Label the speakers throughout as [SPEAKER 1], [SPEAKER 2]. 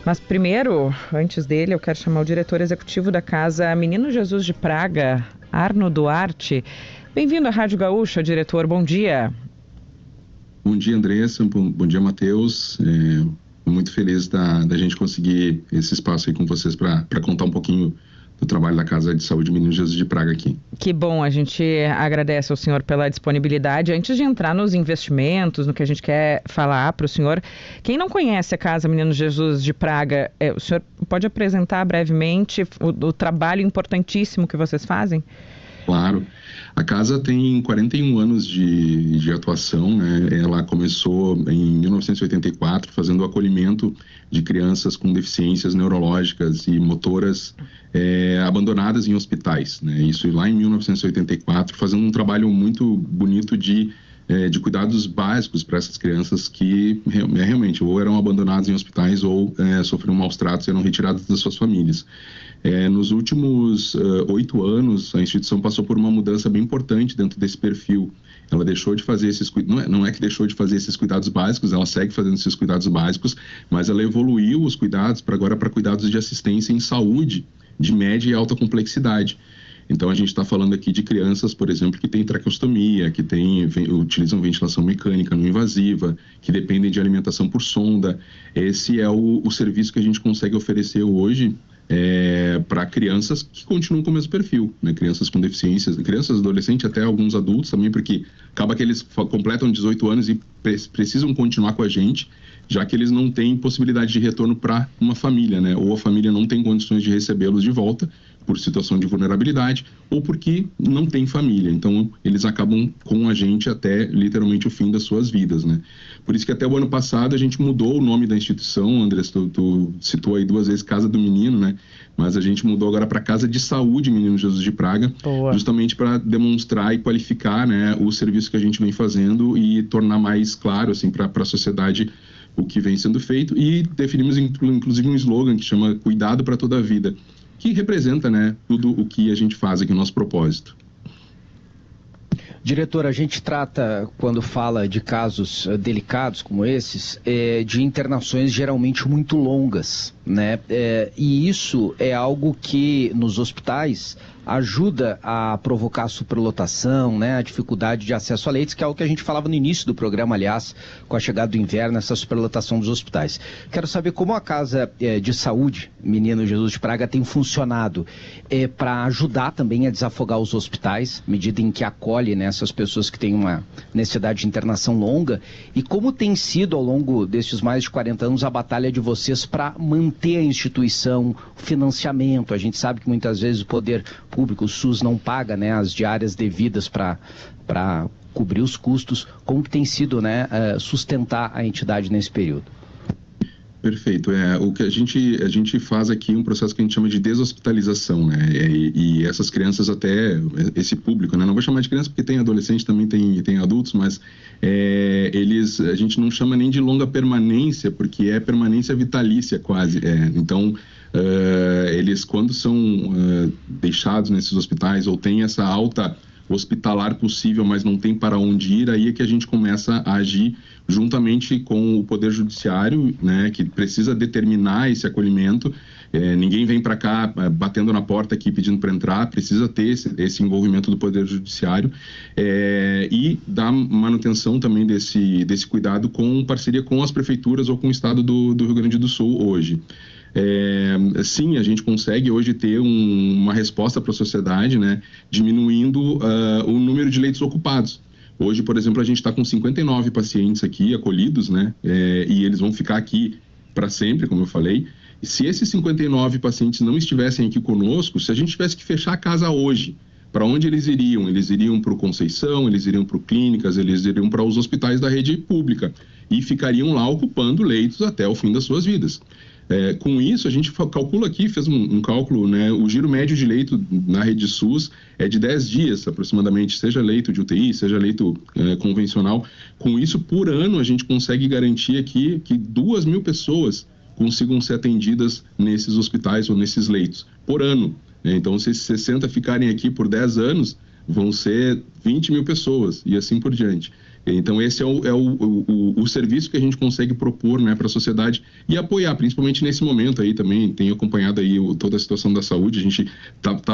[SPEAKER 1] Mas primeiro, antes dele, eu quero chamar o diretor executivo da Casa Menino Jesus de Praga, Arno Duarte. Bem-vindo à Rádio Gaúcha, diretor. Bom dia.
[SPEAKER 2] Bom dia, Andressa. Bom dia, Matheus. Muito feliz da gente conseguir esse espaço aí com vocês para contar um pouquinho do trabalho da Casa de Saúde Menino Jesus de Praga aqui.
[SPEAKER 1] Que bom, a gente agradece ao senhor pela disponibilidade. Antes de entrar nos investimentos, no que a gente quer falar para o senhor, quem não conhece a Casa Menino Jesus de Praga, o senhor pode apresentar brevemente o trabalho importantíssimo que vocês fazem?
[SPEAKER 2] Claro. A casa tem 41 anos de atuação, né? Ela começou em 1984 fazendo o acolhimento de crianças com deficiências neurológicas e motoras abandonadas em hospitais, né? Isso lá em 1984, fazendo um trabalho muito bonito de cuidados básicos para essas crianças que realmente ou eram abandonadas em hospitais ou sofriam maus tratos e eram retiradas das suas famílias. Nos últimos 8 anos, a instituição passou por uma mudança bem importante dentro desse perfil. Ela deixou de fazer esses cuidados, não é que deixou de fazer esses cuidados básicos, ela segue fazendo esses cuidados básicos, mas ela evoluiu os cuidados para cuidados de assistência em saúde de média e alta complexidade. Então, a gente está falando aqui de crianças, por exemplo, que têm traqueostomia, que utilizam ventilação mecânica não invasiva, que dependem de alimentação por sonda. Esse é o serviço que a gente consegue oferecer hoje para crianças que continuam com o mesmo perfil, né? Crianças com deficiências, crianças, adolescentes, até alguns adultos também, porque acaba que eles completam 18 anos e precisam continuar com a gente, já que eles não têm possibilidade de retorno para uma família, né? Ou a família não tem condições de recebê-los de volta por situação de vulnerabilidade ou porque não tem família. Então, eles acabam com a gente até literalmente o fim das suas vidas, né? Por isso que até o ano passado a gente mudou o nome da instituição. André, tu citou aí 2 vezes Casa do Menino, né? Mas a gente mudou agora para Casa de Saúde Menino Jesus de Praga, justamente para demonstrar e qualificar, né, o serviço que a gente vem fazendo e tornar mais claro assim, para a sociedade o que vem sendo feito. E definimos inclusive um slogan que chama Cuidado para Toda a Vida, que representa, né, tudo o que a gente faz aqui no nosso propósito.
[SPEAKER 3] Diretor, a gente trata, quando fala de casos delicados como esses, de internações geralmente muito longas, né? E isso é algo que nos hospitais ajuda a provocar superlotação, né? A dificuldade de acesso a leitos, que é algo que a gente falava no início do programa, aliás, com a chegada do inverno, essa superlotação dos hospitais. Quero saber como a Casa de Saúde Menino Jesus de Praga tem funcionado para ajudar também a desafogar os hospitais, medida em que acolhe, né, essas pessoas que têm uma necessidade de internação longa, e como tem sido ao longo desses mais de 40 anos a batalha de vocês para manter a instituição, o financiamento. A gente sabe que muitas vezes o poder público, o SUS, não paga, né, as diárias devidas para cobrir os custos. Como que tem sido, né, sustentar a entidade nesse período?
[SPEAKER 2] Perfeito. O que a gente faz aqui é um processo que a gente chama de deshospitalização, né? E essas crianças, até esse público, né? Não vou chamar de criança porque tem adolescente, também tem adultos, mas a gente não chama nem de longa permanência, porque é permanência vitalícia quase. Então, eles, quando são deixados nesses hospitais ou têm essa alta hospitalar possível, mas não tem para onde ir, aí é que a gente começa a agir juntamente com o Poder Judiciário, né, que precisa determinar esse acolhimento. Ninguém vem para cá batendo na porta aqui pedindo para entrar, precisa ter esse envolvimento do Poder Judiciário e da manutenção também desse cuidado com parceria com as prefeituras ou com o Estado do Rio Grande do Sul hoje. Sim, a gente consegue hoje ter uma resposta para a sociedade, né, diminuindo o número de leitos ocupados. Hoje, por exemplo, a gente está com 59 pacientes aqui acolhidos, né, e eles vão ficar aqui para sempre, como eu falei. E se esses 59 pacientes não estivessem aqui conosco, se a gente tivesse que fechar a casa hoje, para onde eles iriam? Eles iriam para o Conceição, eles iriam para o Clínicas, eles iriam para os hospitais da rede pública e ficariam lá ocupando leitos até o fim das suas vidas. Com isso, a gente calcula aqui, fez um cálculo, né, o giro médio de leito na rede SUS é de 10 dias aproximadamente, seja leito de UTI, seja leito convencional. Com isso, por ano, a gente consegue garantir aqui que 2.000 pessoas consigam ser atendidas nesses hospitais ou nesses leitos, por ano. Então, se esses 60 ficarem aqui por 10 anos, vão ser 20.000 pessoas e assim por diante. Então, esse é o serviço que a gente consegue propor, né, para a sociedade e apoiar, principalmente nesse momento aí também. Tenho acompanhado aí toda a situação da saúde, a gente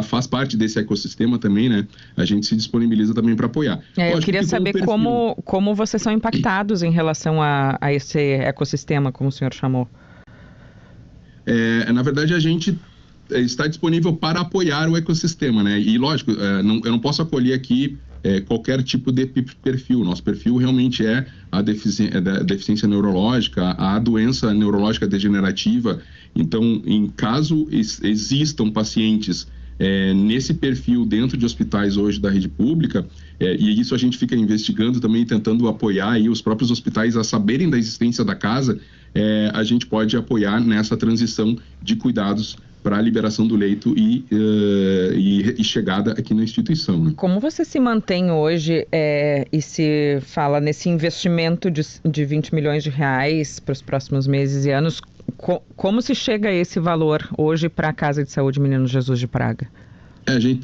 [SPEAKER 2] faz parte desse ecossistema também, né? A gente se disponibiliza também para apoiar.
[SPEAKER 1] Eu queria saber como vocês são impactados em relação a esse ecossistema, como o senhor chamou.
[SPEAKER 2] Na verdade, a gente está disponível para apoiar o ecossistema, né? E, lógico, eu não posso acolher aqui qualquer tipo de perfil. Nosso perfil realmente é a deficiência neurológica, a doença neurológica degenerativa. Então, em caso existam pacientes nesse perfil dentro de hospitais hoje da rede pública, e isso a gente fica investigando também, tentando apoiar aí os próprios hospitais a saberem da existência da casa, a gente pode apoiar nessa transição de cuidados para a liberação do leito e chegada aqui na instituição. Né?
[SPEAKER 1] Como você se mantém hoje e se fala nesse investimento de 20 milhões de reais para os próximos meses e anos, como se chega a esse valor hoje para a Casa de Saúde Menino Jesus de Praga?
[SPEAKER 2] A gente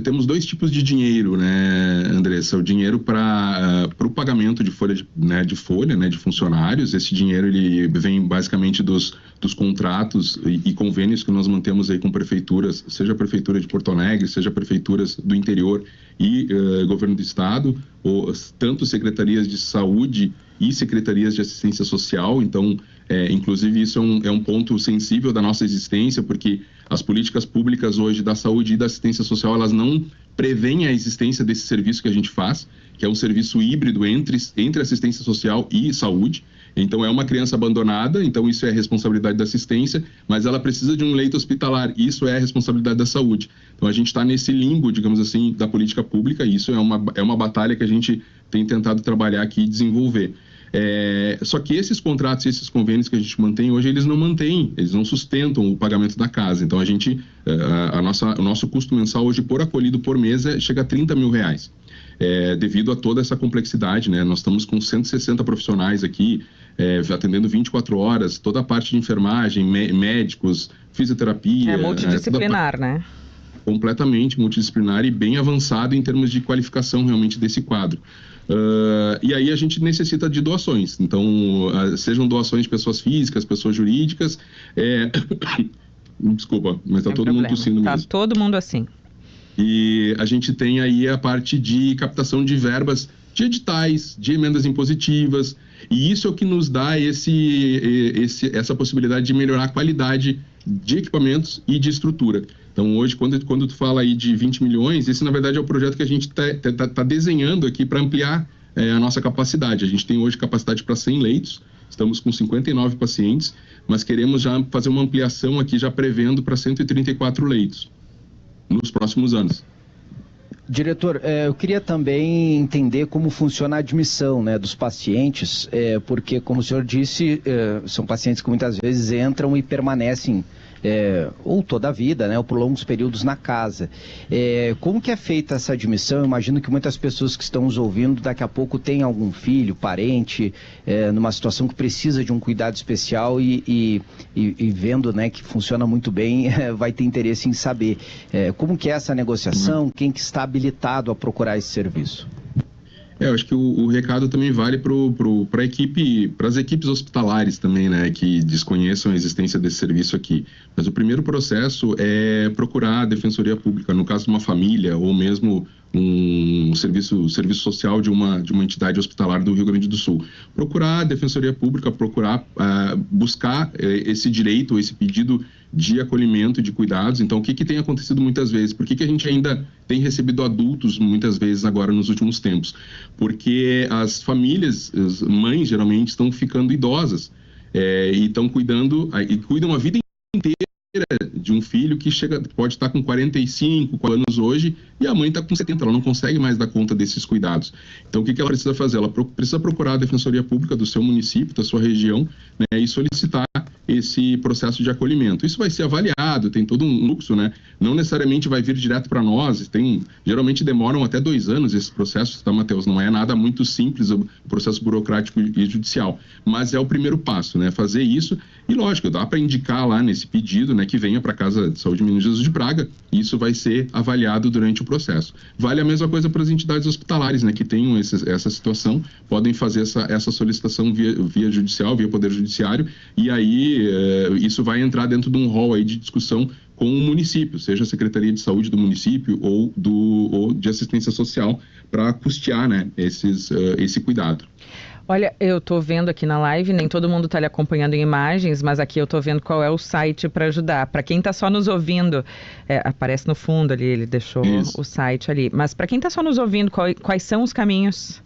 [SPEAKER 2] temos dois tipos de dinheiro, né, Andressa? O dinheiro para o pagamento de folha, de funcionários. Esse dinheiro ele vem basicamente dos contratos e convênios que nós mantemos aí com prefeituras, seja a Prefeitura de Porto Alegre, seja prefeituras do interior e governo do estado, ou tanto secretarias de saúde e secretarias de assistência social. Então, inclusive, isso é um ponto sensível da nossa existência, porque as políticas públicas hoje da saúde e da assistência social, elas não prevêem a existência desse serviço que a gente faz, que é um serviço híbrido entre assistência social e saúde. Então, é uma criança abandonada, então isso é responsabilidade da assistência, mas ela precisa de um leito hospitalar, isso é a responsabilidade da saúde. Então, a gente está nesse limbo, digamos assim, da política pública, e isso é uma batalha que a gente tem tentado trabalhar aqui e desenvolver. Só que esses contratos e esses convênios que a gente mantém hoje, eles não sustentam o pagamento da casa. Então, o nosso custo mensal hoje por acolhido por mês chega a 30 mil reais. Devido a toda essa complexidade, né? Nós estamos com 160 profissionais aqui, atendendo 24 horas, toda a parte de enfermagem, médicos, fisioterapia.
[SPEAKER 1] É multidisciplinar, né?
[SPEAKER 2] Completamente multidisciplinar e bem avançado em termos de qualificação realmente desse quadro. E aí a gente necessita de doações. Então, sejam doações de pessoas físicas, pessoas jurídicas. Desculpa, mas está todo mundo tossindo mesmo.
[SPEAKER 1] Está todo mundo assim.
[SPEAKER 2] E a gente tem aí a parte de captação de verbas de editais, de emendas impositivas, e isso é o que nos dá essa possibilidade de melhorar a qualidade de equipamentos e de estrutura. Então, hoje, quando tu fala aí de 20 milhões, esse, na verdade, é o projeto que a gente tá desenhando aqui para ampliar a nossa capacidade. A gente tem hoje capacidade para 100 leitos, estamos com 59 pacientes, mas queremos já fazer uma ampliação aqui, já prevendo para 134 leitos nos próximos anos.
[SPEAKER 3] Diretor, eu queria também entender como funciona a admissão, né, dos pacientes, porque, como o senhor disse, são pacientes que muitas vezes entram e permanecem ou toda a vida, né, ou por longos períodos na casa. Como que é feita essa admissão? Eu imagino que muitas pessoas que estão nos ouvindo daqui a pouco têm algum filho, parente, numa situação que precisa de um cuidado especial e vendo, né, que funciona muito bem, vai ter interesse em saber como que é essa negociação, quem que está habilitado a procurar esse serviço.
[SPEAKER 2] Eu acho que o recado também vale para as equipes hospitalares também, né, que desconheçam a existência desse serviço aqui. Mas o primeiro processo é procurar a Defensoria Pública, no caso de uma família ou mesmo um serviço social de uma entidade hospitalar do Rio Grande do Sul. Procurar a Defensoria Pública, buscar esse direito, esse pedido de acolhimento, de cuidados. Então, o que tem acontecido muitas vezes? Por que a gente ainda tem recebido adultos muitas vezes agora nos últimos tempos? Porque as famílias, as mães geralmente estão ficando idosas e estão cuidam a vida inteira de um filho que pode estar com 45 anos hoje e a mãe está com 70, ela não consegue mais dar conta desses cuidados. Então, o que ela precisa fazer? Ela precisa procurar a Defensoria Pública do seu município, da sua região, né, e solicitar esse processo de acolhimento. Isso vai ser avaliado, tem todo um fluxo, né? Não necessariamente vai vir direto para nós, geralmente demoram até 2 anos esses processos, tá, Matheus? Não é nada muito simples o processo burocrático e judicial, mas é o primeiro passo, né? Fazer isso e, lógico, dá para indicar lá nesse pedido, né, que venha para a Casa de Saúde Menino Jesus de Praga, e isso vai ser avaliado durante o processo. Vale a mesma coisa para as entidades hospitalares, né, que tenham essa situação, podem fazer essa solicitação via judicial, via Poder Judiciário, e aí isso vai entrar dentro de um rol aí de discussão com o município, seja a Secretaria de Saúde do município ou de assistência social, para custear, né, esse cuidado.
[SPEAKER 1] Olha, eu estou vendo aqui na live, nem todo mundo está lhe acompanhando em imagens, mas aqui eu estou vendo qual é o site para ajudar. Para quem está só nos ouvindo, aparece no fundo ali, ele deixou o site ali. Mas para quem está só nos ouvindo, quais são os caminhos?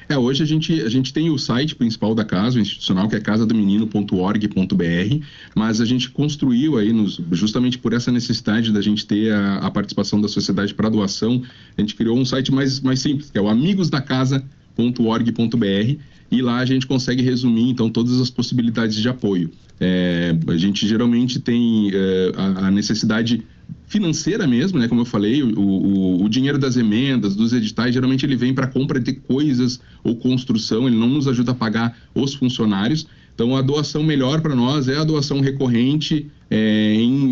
[SPEAKER 2] Hoje a gente tem o site principal da casa, o institucional, que é casadomenino.org.br, mas a gente construiu aí, justamente por essa necessidade da gente ter a participação da sociedade para doação, a gente criou um site mais simples, que é o amigosdacasa.org.br, e lá a gente consegue resumir, então, todas as possibilidades de apoio. A gente geralmente tem a necessidade financeira mesmo, né? Como eu falei, o dinheiro das emendas, dos editais, geralmente ele vem para compra de coisas ou construção, ele não nos ajuda a pagar os funcionários. Então, a doação melhor para nós é a doação recorrente,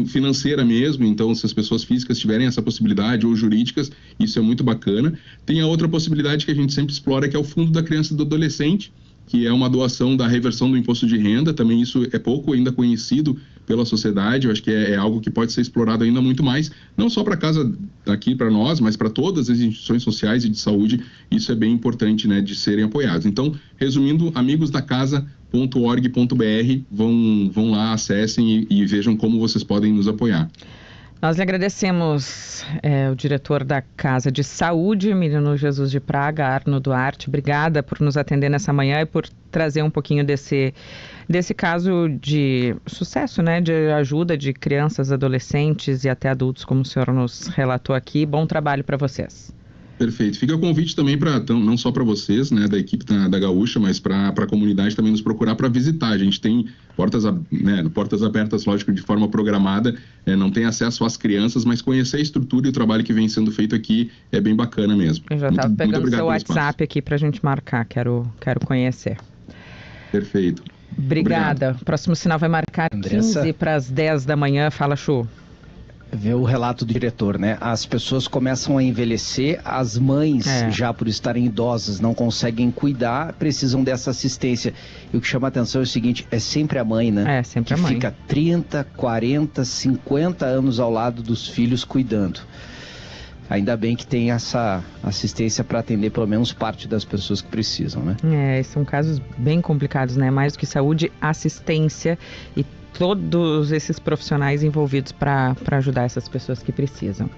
[SPEAKER 2] financeira mesmo. Então, se as pessoas físicas tiverem essa possibilidade, ou jurídicas, isso é muito bacana. Tem a outra possibilidade que a gente sempre explora, que é o Fundo da Criança e do Adolescente, que é uma doação da reversão do imposto de renda. Também isso é pouco ainda conhecido pela sociedade. Eu acho que é algo que pode ser explorado ainda muito mais, não só para a casa aqui, para nós, mas para todas as instituições sociais e de saúde. Isso é bem importante, né, de serem apoiados. Então, resumindo, amigosdacasa.org.br, vão lá, acessem e vejam como vocês podem nos apoiar.
[SPEAKER 1] Nós lhe agradecemos, o diretor da Casa de Saúde, Menino Jesus de Praga, Arno Duarte. Obrigada por nos atender nessa manhã e por trazer um pouquinho desse caso de sucesso, né, de ajuda de crianças, adolescentes e até adultos, como o senhor nos relatou aqui. Bom trabalho para vocês.
[SPEAKER 2] Perfeito. Fica o convite também não só para vocês, né, da equipe da Gaúcha, mas para a comunidade também nos procurar para visitar. A gente tem portas abertas, lógico, de forma programada, não tem acesso às crianças, mas conhecer a estrutura e o trabalho que vem sendo feito aqui é bem bacana mesmo.
[SPEAKER 1] Eu já estava pegando seu WhatsApp aqui para a gente marcar, quero conhecer.
[SPEAKER 2] Perfeito.
[SPEAKER 1] Obrigada.
[SPEAKER 2] Obrigado.
[SPEAKER 1] O próximo sinal vai marcar
[SPEAKER 3] Andressa,
[SPEAKER 1] 15 para as 10 da manhã. Fala, Chu.
[SPEAKER 3] Ver o relato do diretor, né? As pessoas começam a envelhecer, as mães, já por estarem idosas, não conseguem cuidar, precisam dessa assistência. E o que chama a atenção é o seguinte, é sempre a mãe, né?
[SPEAKER 1] Sempre
[SPEAKER 3] que
[SPEAKER 1] a mãe.
[SPEAKER 3] Fica 30, 40, 50 anos ao lado dos filhos cuidando. Ainda bem que tem essa assistência para atender pelo menos parte das pessoas que precisam, né?
[SPEAKER 1] São casos bem complicados, né? Mais do que saúde, assistência e todos esses profissionais envolvidos para ajudar essas pessoas que precisam.